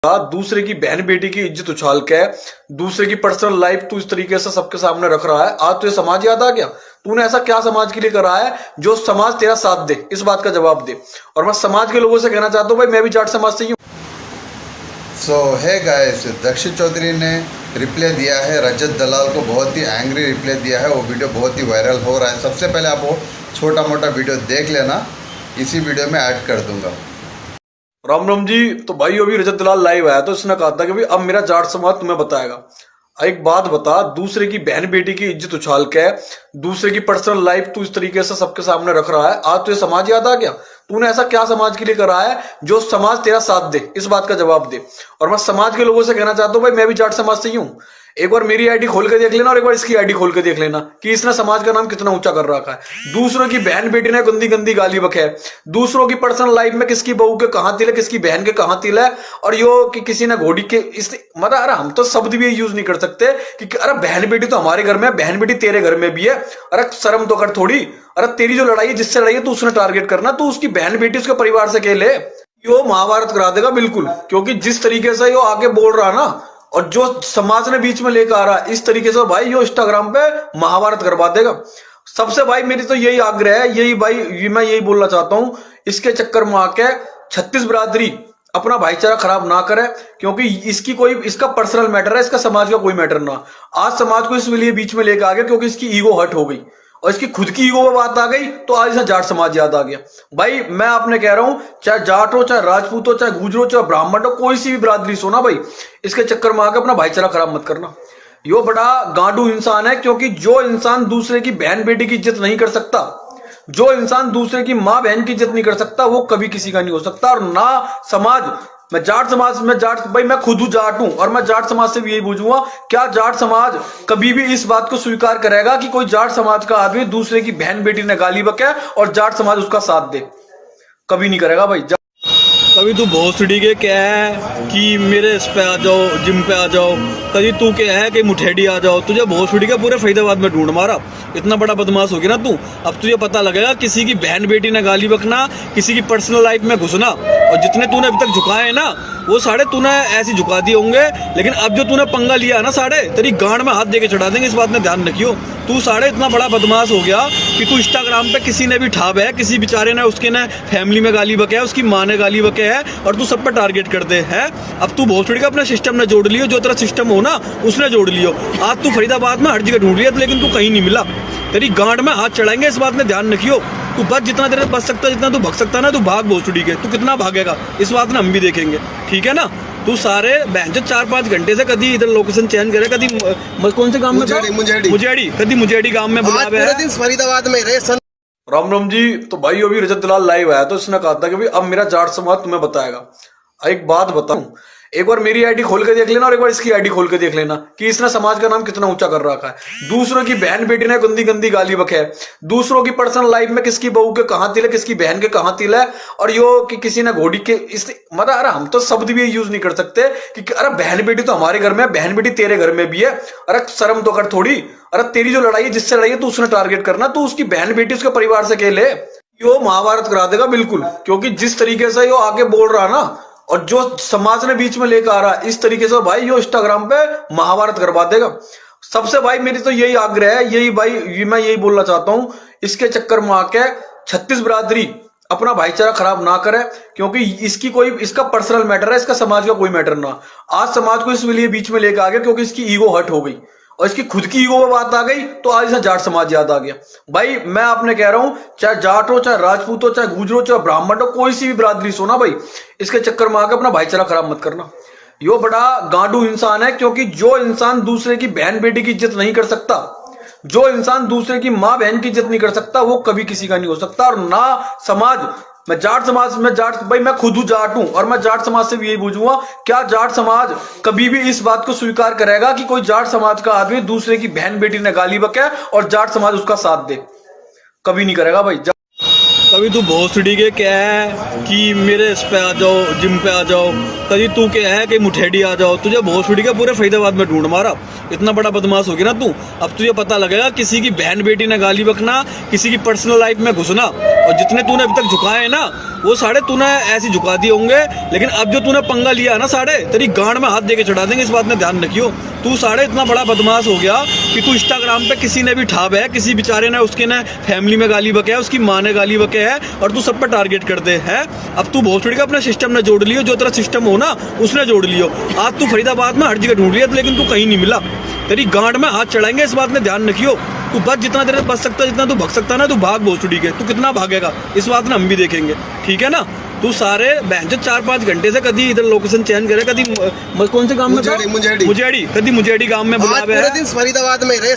दूसरे की बहन बेटी की इज्जत उछाल के दूसरे की पर्सनल लाइफ तू इस तरीके से सबके सामने रख रहा है। आज तुझे समाज याद आ गया? तूने ऐसा क्या समाज के लिए करा है जो समाज तेरा साथ दे? इस बात का जवाब दे। और मैं समाज के लोगों से कहना चाहता हूँ, भाई मैं भी जाट समाज से ही हूँ। सो है गाइस, दक्षिण चौधरी ने रिप्लाई दिया है रजत दलाल को, बहुत ही एंग्री रिप्लाई दिया है। वो वीडियो बहुत ही वायरल हो रहा है। सबसे पहले आप वो छोटा मोटा वीडियो देख लेना, इसी वीडियो में ऐड कर दूंगा। राम राम जी। तो भाई अभी रजत दलाल लाइव आया तो इसने कहा था कि भाई अब मेरा जाट समाज तुम्हें बताएगा। एक बात बता, दूसरे की बहन बेटी की इज्जत उछाल के दूसरे की पर्सनल लाइफ तू इस तरीके से सबके सामने रख रहा है। आज तुझे समाज याद आ गया? तूने ऐसा क्या समाज के लिए करा है जो समाज तेरा साथ दे? इस बात का जवाब दे। और मैं समाज के लोगों से कहना चाहता हूँ, भाई मैं भी जाट समाज से ही हूँ। एक बार मेरी आईडी खोल के देख लेना और एक बार इसकी आईडी खोल के देख लेना कि इसने समाज का नाम कितना ऊंचा कर रखा है। दूसरों की बहन बेटी ने गंदी गंदी गाली बके, दूसरों की पर्सनल लाइफ में किसकी बहू के कहां तिल है, किसकी बहन के कहां तिल है, और यो कि किसी ने घोड़ी के इस मतलब अरे हम तो शब्द भी यूज नहीं कर सकते कि अरे बहन बेटी तो हमारे घर में है, बहन बेटी तेरे घर में भी है। अरे शर्म तो कर थोड़ी। अरे तेरी जो लड़ाई है, जिससे लड़ाई है तू उसने टारगेट करना, तू उसकी बहन बेटी उसके परिवार से खेले। यो महाभारत करा देगा बिल्कुल, क्योंकि जिस तरीके से यो आगे बोल रहा ना और जो समाज ने बीच में लेकर आ रहा है, इस तरीके से भाई यो इंस्टाग्राम पे महाभारत करवा देगा। सबसे भाई मेरी तो यही आग्रह है, यही भाई मैं यही बोलना चाहता हूं, इसके चक्कर में आके छत्तीस बिरादरी अपना भाईचारा खराब ना करे, क्योंकि इसकी कोई इसका पर्सनल मैटर है, इसका समाज का कोई मैटर ना। आज समाज को इसलिए बीच में लेकर आ गया क्योंकि इसकी ईगो हर्ट हो गई और इसकी खुद की ईगो में बात आ गई, तो आज इसे जाट समाज याद आ गया। भाई मैं आपने कह रहा हूं, चाहे जाट हो, चाहे राजपूत हो, चाहे गुजर हो, चाहे ब्राह्मण हो, कोई सी भी बिरादरी सो ना भाई, इसके चक्कर में आकर अपना भाईचारा खराब मत करना। यो बड़ा गांडू इंसान है, क्योंकि जो इंसान दूसरे की बहन बेटी की इज्जत नहीं कर सकता, जो इंसान दूसरे की मां बहन की इज्जत नहीं कर सकता, वो कभी किसी का नहीं हो सकता। और ना समाज, मैं जाट समाज में जाट भाई मैं खुद जाट हूं और मैं जाट समाज से भी यही पूछूंगा, क्या जाट समाज कभी भी इस बात को स्वीकार करेगा कि कोई जाट समाज का आदमी दूसरे की बहन बेटी ने गाली बके और जाट समाज उसका साथ दे? कभी नहीं करेगा भाई। कभी तू भोसड़ी के क्या है कि मेरे इस पे आ जाओ, जिम पे आ जाओ, कभी तू क्या है कि मुठेडी आ जाओ। तुझे भोसड़ी के पूरे फरीदाबाद में ढूंढ मारा, इतना बड़ा बदमाश हो गया ना तू। अब तुझे पता लगेगा किसी की बहन बेटी ने गाली बकना, किसी की पर्सनल लाइफ में घुसना, और जितने तूने अभी तक झुकाए हैं ना वो साढ़े तूने ऐसे झुका दिए होंगे, लेकिन अब जो तूने पंगा लिया ना साढ़े तेरी गांड में हाथ दे के चढ़ा देंगे, इस बात में ध्यान रखियो। तू साढ़े इतना बड़ा बदमाश हो गया कि तू इंस्टाग्राम पे किसी ने भी ठाब है, किसी बेचारे ने उसके ने फैमिली में गाली बके है, उसकी माँ ने गाली बके है, और तू सब पर टारगेट कर दे है। अब तू भोसड़ी का अपने सिस्टम ने जोड़ लियो, जो तेरा सिस्टम हो ना उसने जोड़ लियो। आज तू फरीदाबाद में हर जगह ढूंढ लिया, लेकिन तू कहीं नहीं मिला, तेरी गांड में हाथ चढ़ाएंगे, इस बात में ध्यान रखियो। तू बच, जितना तेरे बच सकता है, जितना तू भाग सकता है ना, तू भाग भोसड़ी के। तू कितना भागेगा इस बात में हम भी देखेंगे, ठीक है ना। तू सारे बहन 4-5 घंटे से कभी इधर लोकेशन चेंज करे, कभी कौन से गांव में मुझेड़ी, कभी मुझेड़ी गांव में बुला पूरे दिन फरीदाबाद में रहे। राम राम जी। तो भाई अभी रजत दलाल लाइव आया तो इसने कहा था कि भाई अब मेरा जाट समाज तुम्हें बताएगा। एक बात बताऊं, एक बार मेरी आईडी खोल के देख लेना और एक बार इसकी आईडी खोल के देख लेना कि इसने समाज का नाम कितना ऊंचा कर रखा है। दूसरों की बहन बेटी ने गंदी गंदी गाली बके, दूसरों की पर्सनल लाइफ में किसकी बहू के कहां तिल है, किसकी बहन के कहां तिल है, और यो कि किसी ने घोड़ी के इस मतलब अरे हम तो शब्द भी यूज नहीं कर सकते कि अरे बहन बेटी तो हमारे घर में है, बहन बेटी तेरे घर में भी है। अरे शर्म तो कर थोड़ी। अरे तेरी जो लड़ाई है, जिससे लड़ाई है तू उसने टारगेट करना, तू उसकी बहन बेटी उसके परिवार से खेले। यो महाभारत करा देगा बिल्कुल, क्योंकि जिस तरीके से यो आगे बोल रहा ना और जो समाज ने बीच में लेकर आ रहा है, इस तरीके से भाई यो इंस्टाग्राम पे महाभारत करवा देगा। सबसे भाई मेरी तो यही आग्रह है, यही भाई मैं यही बोलना चाहता हूं, इसके चक्कर में आके छत्तीस बिरादरी अपना भाईचारा खराब ना करे, क्योंकि इसकी कोई इसका पर्सनल मैटर है, इसका समाज का कोई मैटर ना। आज समाज को इसलिए बीच में लेकर आ गया क्योंकि इसकी ईगो हर्ट हो गई और इसकी खुद की ईगो में बात आ गई, तो आज इसे जाट समाज याद आ गया। भाई मैं आपने कह रहा हूं, चाहे जाट हो, चाहे राजपूत हो, चाहे गुजर हो, चाहे ब्राह्मण हो, कोई सी भी बिरादरी सो ना भाई, इसके चक्कर में आकर अपना भाईचारा खराब मत करना। यो बड़ा गांडू इंसान है, क्योंकि जो इंसान दूसरे की बहन बेटी की इज्जत नहीं कर सकता, जो इंसान दूसरे की मां बहन की इज्जत नहीं कर सकता, वो कभी किसी का नहीं हो सकता। और ना समाज, मैं जाट समाज में जाट भाई मैं खुद जाट हूं और मैं जाट समाज से भी यही पूछूंगा, क्या जाट समाज कभी भी इस बात को स्वीकार करेगा कि कोई जाट समाज का आदमी दूसरे की बहन बेटी ने गाली बके और जाट समाज उसका साथ दे? कभी नहीं करेगा भाई। कभी तू भोसड़ी के क्या है कि मेरे इस पे आ जाओ, जिम पे आ जाओ, कभी तू क्या है कि मुठेडी आ जाओ। तुझे भोसड़ी के पूरे फरीदाबाद में ढूंढ मारा, इतना बड़ा बदमाश हो गया ना तू। अब तुझे पता लगेगा किसी की बहन बेटी ने गाली बकना, किसी की पर्सनल लाइफ में घुसना। और जितने तूने अभी तक झुकाए हैं ना, वो साढ़े तूने ऐसे झुका दिए होंगे, लेकिन अब जो तूने पंगा लिया है ना, साढ़े तेरी गांड में हाथ देके चढ़ा देंगे, इस बात में ध्यान रखियो। तू साढ़े इतना बड़ा बदमाश हो गया कि तू इंस्टाग्राम पे किसी ने भी ठाब है, किसी बेचारे ने उसके ने फैमिली में गाली बके है, उसकी माँ ने गाली बके है, और तू सब पर टारगेट कर दे है। अब तू भोसड़ी का अपने सिस्टम ने जोड़ लियो, जो तेरा सिस्टम हो ना उसने जोड़ लियो। आज तू फरीदाबाद में हर जगह ढूंढ लिया, लेकिन तू कहीं नहीं मिला। तेरी गांड में हाथ चढ़ाएंगे, इस बात में ध्यान रखियो। तू बच जितना तेरे बच सकता है, जितना तू भग सकता है ना, तू भाग भोसड़ी के। तू कितना भागेगा इस बात में हम भी देखेंगे, ठीक है ना। तू सारे बहन 4-5 घंटे से कभी इधर लोकेशन चेंज करे, कभी कौन से गांव में मुजेड़ी मुजेड़ी, कभी मुजेड़ी गांव में बुलावे पूरे दिन फरीदाबाद में रहे।